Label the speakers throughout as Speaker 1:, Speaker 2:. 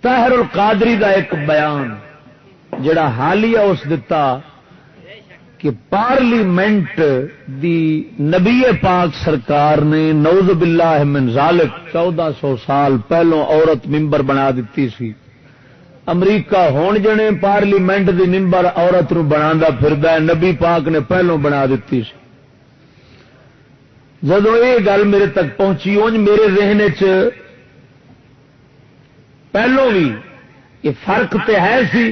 Speaker 1: طاہر القادری دا ایک بیان جڑا حالیہ اس دتا کہ پارلیمنٹ دی نبی پاک سرکار نے نعوذ باللہ من ذالک 1400 سال پہلوں عورت ممبر بنا دیتی سی. امریکہ ہون جنے پارلیمنٹ دی ممبر عورت نو بنانا پھردا ہے، نبی پاک نے پہلوں بنا دیتی سی. جدو یہ گل میرے تک پہنچی اونج میرے ذہن چ پہلوں بھی یہ فرق تے ہے سی.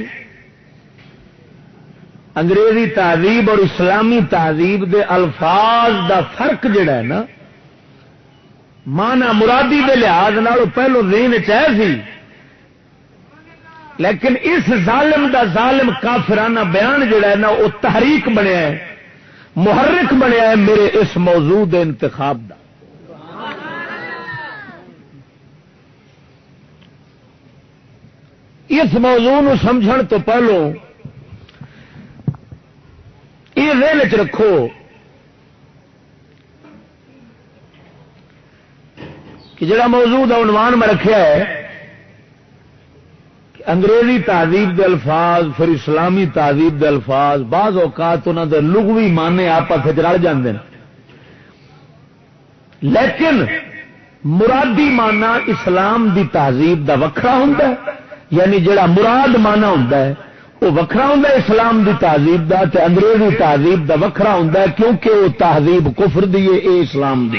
Speaker 1: انگریزی تہذیب اور اسلامی تہذیب دے الفاظ دا فرق جڑا ہے نا مانا مرادی دے لحاظ نال پہلو ذہن چ ہے سی، لیکن اس ظالم دا ظالم کافرانہ بیان جڑا ہے نا وہ تحریک بنیا ہے، محرک بنیا ہے میرے اس موضوع دے انتخاب دا. اس موضوع نو سمجھن تو پہلو یہ ذہن چ رکھو کہ جڑا موضوع دا عنوان میں رکھیا ہے کہ انگریزی تہذیب دے الفاظ پھر اسلامی تہذیب دے الفاظ بعض اوقات انہاں دے لغوی معنی آپس وچ رل جاندے ہیں، لیکن مرادی معنی اسلام دی تہذیب دا وکھرا ہوندا ہے، یعنی جڑا مراد معنی ہوندا ہے وہ وکھرا ہوندا ہے اسلام دی تہذیب دا تے انگریزی تہذیب دا وکھرا ہوندا ہے، کیونکہ وہ تہذیب کفر دی ہے، اے اسلام دی.